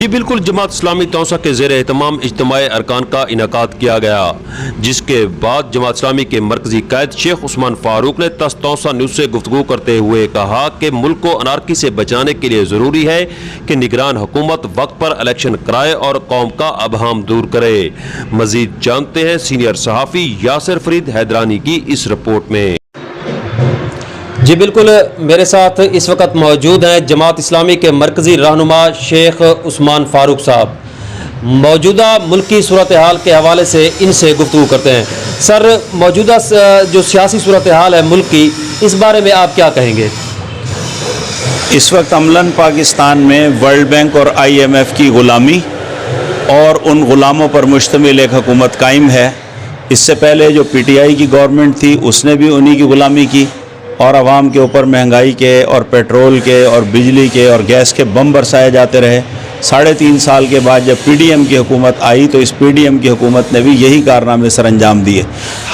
یہ بالکل جماعت اسلامی توسا کے زیر اہتمام اجتماع ارکان کا انعقاد کیا گیا، جس کے بعد جماعت اسلامی کے مرکزی قائد شیخ عثمان فاروق نے توسا نیوز سے گفتگو کرتے ہوئے کہا کہ ملک کو انارکی سے بچانے کے لیے ضروری ہے کہ نگران حکومت وقت پر الیکشن کرائے اور قوم کا ابہام دور کرے۔ مزید جانتے ہیں سینئر صحافی یاسر فرید حیدرانی کی اس رپورٹ میں۔ جی بالکل، میرے ساتھ اس وقت موجود ہیں جماعت اسلامی کے مرکزی رہنما شیخ عثمان فاروق صاحب۔ موجودہ ملکی صورتحال کے حوالے سے ان سے گفتگو کرتے ہیں۔ سر، موجودہ جو سیاسی صورتحال ہے ملک کی، اس بارے میں آپ کیا کہیں گے؟ اس وقت عملاً پاکستان میں ورلڈ بینک اور IMF کی غلامی اور ان غلاموں پر مشتمل ایک حکومت قائم ہے۔ اس سے پہلے جو PTI کی گورنمنٹ تھی اس نے بھی انہی کی غلامی کی اور عوام کے اوپر مہنگائی کے اور پیٹرول کے اور بجلی کے اور گیس کے بم برسائے جاتے رہے۔ 3.5 سال کے بعد جب PDM کی حکومت آئی تو اس PDM کی حکومت نے بھی یہی کارنامے سر انجام دیے۔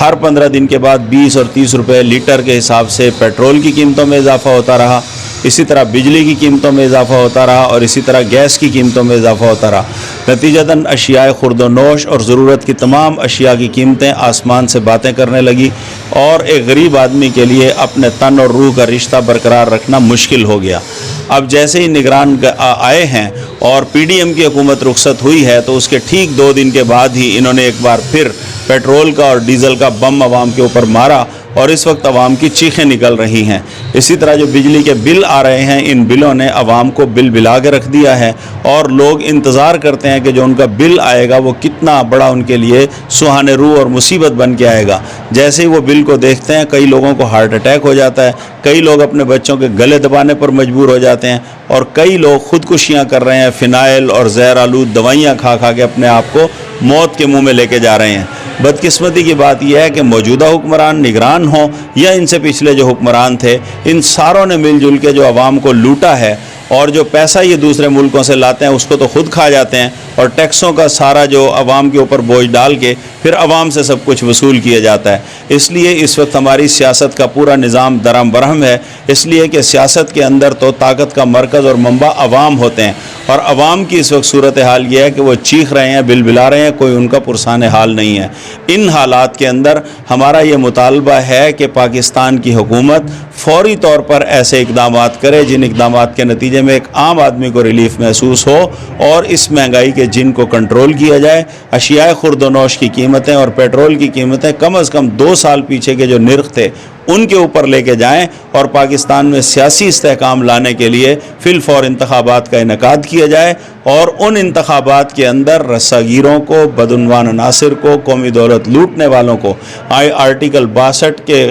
ہر 15 دن کے بعد 20 اور 30 روپے لیٹر کے حساب سے پیٹرول کی قیمتوں میں اضافہ ہوتا رہا، اسی طرح بجلی کی قیمتوں میں اضافہ ہوتا رہا اور اسی طرح گیس کی قیمتوں میں اضافہ ہوتا رہا۔ نتیجتاً اشیاء خورد و نوش اور ضرورت کی تمام اشیاء کی قیمتیں آسمان سے باتیں کرنے لگی اور ایک غریب آدمی کے لیے اپنے تن اور روح کا رشتہ برقرار رکھنا مشکل ہو گیا۔ اب جیسے ہی نگران آئے ہیں اور PDM کی حکومت رخصت ہوئی ہے تو اس کے ٹھیک 2 دن کے بعد ہی انہوں نے ایک بار پھر پیٹرول کا اور ڈیزل کا بم عوام کے اوپر مارا اور اس وقت عوام کی چیخیں نکل رہی ہیں۔ اسی طرح جو بجلی کے بل آ رہے ہیں، ان بلوں نے عوام کو بل بلا کے رکھ دیا ہے اور لوگ انتظار کرتے ہیں کہ جو ان کا بل آئے گا وہ کتنا بڑا ان کے لیے سہانے روح اور مصیبت بن کے آئے گا۔ جیسے ہی وہ بل کو دیکھتے ہیں کئی لوگوں کو ہارٹ اٹیک ہو جاتا ہے، کئی لوگ اپنے بچوں کے گلے دبانے پر مجبور ہو جاتے ہیں اور کئی لوگ خودکشیاں کر رہے ہیں، فینائل اور زہر آلود دوائیاں کھا کھا کے اپنے آپ کو موت کے منہ میں لے کے جا رہے ہیں۔ بدقسمتی کی بات یہ ہے کہ موجودہ حکمران نگران ہوں یا ان سے پچھلے جو حکمران تھے، ان ساروں نے مل جل کے جو عوام کو لوٹا ہے اور جو پیسہ یہ دوسرے ملکوں سے لاتے ہیں اس کو تو خود کھا جاتے ہیں اور ٹیکسوں کا سارا جو عوام کے اوپر بوجھ ڈال کے پھر عوام سے سب کچھ وصول کیا جاتا ہے۔ اس لیے اس وقت ہماری سیاست کا پورا نظام درہم برہم ہے، اس لیے کہ سیاست کے اندر تو طاقت کا مرکز اور منبع عوام ہوتے ہیں اور عوام کی اس وقت صورتحال یہ ہے کہ وہ چیخ رہے ہیں، بل بلا رہے ہیں، کوئی ان کا پرسان حال نہیں ہے۔ ان حالات کے اندر ہمارا یہ مطالبہ ہے کہ پاکستان کی حکومت فوری طور پر ایسے اقدامات کرے جن اقدامات کے نتیجے میں ایک عام آدمی کو ریلیف محسوس ہو اور اس مہنگائی کے جن کو کنٹرول کیا جائے۔ اشیاء خورد و نوش کی قیمتیں اور پیٹرول کی قیمتیں کم از کم 2 سال پیچھے کے جو نرخ تھے ان کے اوپر لے کے جائیں اور پاکستان میں سیاسی استحکام لانے کے لیے فی الفور انتخابات کا انعقاد کیا جائے اور ان انتخابات کے اندر رساگیروں کو، بدعنوان عناصر کو، قومی دولت لوٹنے والوں کو، آرٹیکل 62 کے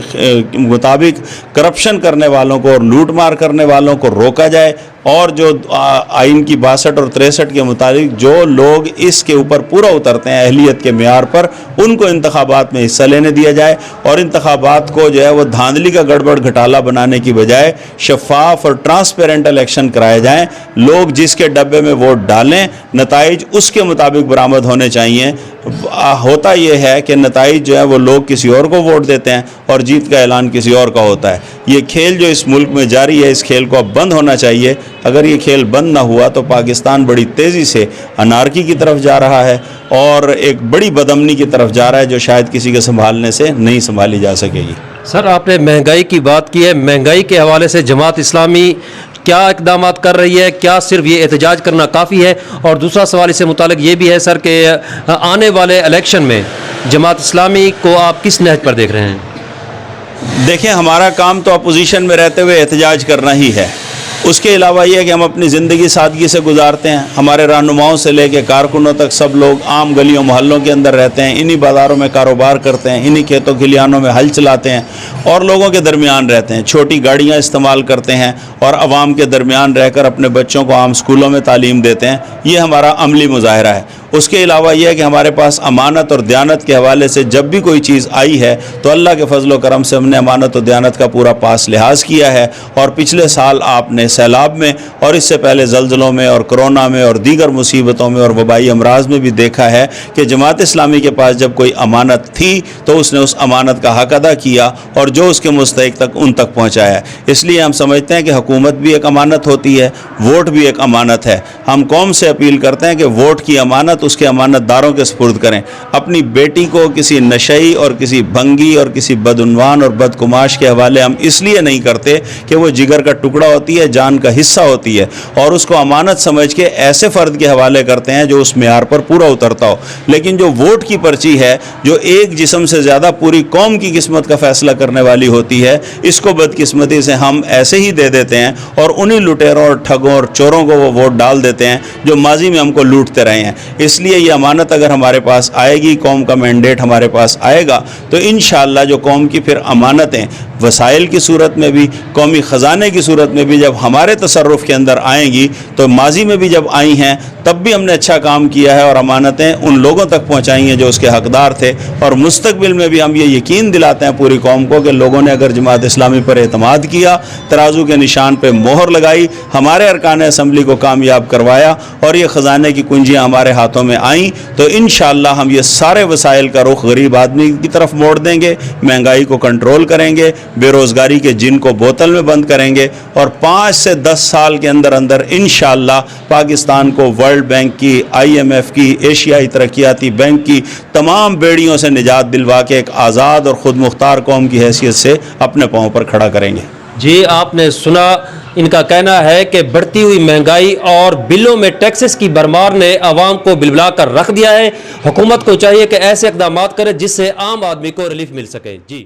مطابق کرپشن کرنے والوں کو اور لوٹ مار کرنے والوں کو روکا جائے اور جو آئین کی 62 اور 63 کے مطابق جو لوگ اس کے اوپر پورا اترتے ہیں اہلیت کے معیار پر، ان کو انتخابات میں حصہ لینے دیا جائے اور انتخابات کو جو ہے وہ دھاندلی کا گڑبڑ گھٹالہ بنانے کی بجائے شفاف اور ٹرانسپیرنٹ الیکشن کرائے جائیں۔ لوگ جس کے ڈبے میں ووٹ ڈالیں نتائج اس کے مطابق برآمد ہونے چاہیے۔ ہوتا یہ ہے کہ نتائج جو ہے وہ لوگ کسی اور کو ووٹ دیتے ہیں اور جیت کا اعلان کسی اور کا ہوتا ہے۔ یہ کھیل جو اس ملک میں جاری ہے، اس کھیل کو اب بند ہونا چاہیے۔ اگر یہ کھیل بند نہ ہوا تو پاکستان بڑی تیزی سے انارکی کی طرف جا رہا ہے اور ایک بڑی بدامنی کی طرف جا رہا ہے جو شاید کسی کے سنبھالنے سے نہیں سنبھالی جا سکے گی۔ سر، آپ نے مہنگائی کی بات کی ہے، مہنگائی کے حوالے سے جماعت اسلامی کیا اقدامات کر رہی ہے؟ کیا صرف یہ احتجاج کرنا کافی ہے؟ اور دوسرا سوال اس سے متعلق یہ بھی ہے سر کہ آنے والے الیکشن میں جماعت اسلامی کو آپ کس نہج پر دیکھ رہے ہیں؟ دیکھیں، ہمارا کام تو اپوزیشن میں رہتے ہوئے احتجاج کرنا ہی ہے۔ اس کے علاوہ یہ ہے کہ ہم اپنی زندگی سادگی سے گزارتے ہیں۔ ہمارے رہنماؤں سے لے کے کارکنوں تک سب لوگ عام گلیوں محلوں کے اندر رہتے ہیں، انہی بازاروں میں کاروبار کرتے ہیں، انہی کھیتوں کھلیانوں میں ہل چلاتے ہیں اور لوگوں کے درمیان رہتے ہیں، چھوٹی گاڑیاں استعمال کرتے ہیں اور عوام کے درمیان رہ کر اپنے بچوں کو عام اسکولوں میں تعلیم دیتے ہیں۔ یہ ہمارا عملی مظاہرہ ہے اس کے علاوہ یہ ہے کہ ہمارے پاس امانت اور دیانت کے حوالے سے جب بھی کوئی چیز آئی ہے تو اللہ کے فضل و کرم سے ہم نے امانت و دیانت کا پورا پاس لحاظ کیا ہے، اور پچھلے سال آپ نے سیلاب میں اور اس سے پہلے زلزلوں میں اور کرونا میں اور دیگر مصیبتوں میں اور وبائی امراض میں بھی دیکھا ہے کہ جماعت اسلامی کے پاس جب کوئی امانت تھی تو اس نے اس امانت کا حق ادا کیا اور جو اس کے مستحق تک ان تک پہنچایا۔ اس لیے ہم سمجھتے ہیں کہ حکومت بھی ایک امانت ہوتی ہے، ووٹ بھی ایک امانت ہے۔ ہم قوم سے اپیل کرتے ہیں کہ ووٹ کی امانت اس کے امانت داروں کے سپرد کریں۔ اپنی بیٹی کو کسی نشئی اور کسی بھنگی اور کسی بدعنوان اور بدکماش کے حوالے ہم اس لیے نہیں کرتے کہ وہ جگر کا ٹکڑا ہوتی ہے، جان کا حصہ ہوتی ہے، اور اس کو امانت سمجھ کے ایسے فرد کے حوالے کرتے ہیں جو اس معیار پر پورا اترتا ہو۔ لیکن جو ووٹ کی پرچی ہے، جو ایک جسم سے زیادہ پوری قوم کی قسمت کا فیصلہ کرنے والی ہوتی ہے، اس کو بدقسمتی سے ہم ایسے ہی دے دیتے ہیں اور انہی لٹیروں اور ٹھگوں اور چوروں کو وہ ووٹ ڈال دیتے ہیں جو ماضی میں ہم کو لوٹتے رہے ہیں۔ اس لیے یہ امانت اگر ہمارے پاس آئے گی، قوم کا مینڈیٹ ہمارے پاس آئے گا، تو انشاءاللہ جو قوم کی پھر امانتیں وسائل کی صورت میں بھی، قومی خزانے کی صورت میں بھی جب ہمارے تصرف کے اندر آئیں گی، تو ماضی میں بھی جب آئی ہیں تب بھی ہم نے اچھا کام کیا ہے اور امانتیں ان لوگوں تک پہنچائی ہیں جو اس کے حقدار تھے، اور مستقبل میں بھی ہم یہ یقین دلاتے ہیں پوری قوم کو کہ لوگوں نے اگر جماعت اسلامی پر اعتماد کیا، ترازو کے نشان پہ مہر لگائی، ہمارے ارکان اسمبلی کو کامیاب کروایا اور یہ خزانے کی کنجیاں ہمارے ہاتھوں میں آئیں، تو انشاءاللہ ہم یہ سارے وسائل کا رخ غریب آدمی کی طرف موڑ دیں گے، مہنگائی کو کنٹرول کریں گے، بے روزگاری کے جن کو بوتل میں بند کریں گے، اور 5 سے 10 سال کے اندر اندر انشاءاللہ پاکستان کو ورلڈ بینک کی، IMF کی، ایشیائی ترقیاتی بینک کی تمام بیڑیوں سے نجات دلوا کے ایک آزاد اور خود مختار قوم کی حیثیت سے اپنے پاؤں پر کھڑا کریں گے۔ جی آپ نے سنا، ان کا کہنا ہے کہ بڑھتی ہوئی مہنگائی اور بلوں میں ٹیکسز کی بھرمار نے عوام کو بلبلا کر رکھ دیا ہے۔ حکومت کو چاہیے کہ ایسے اقدامات کرے جس سے عام آدمی کو ریلیف مل سکے۔ جی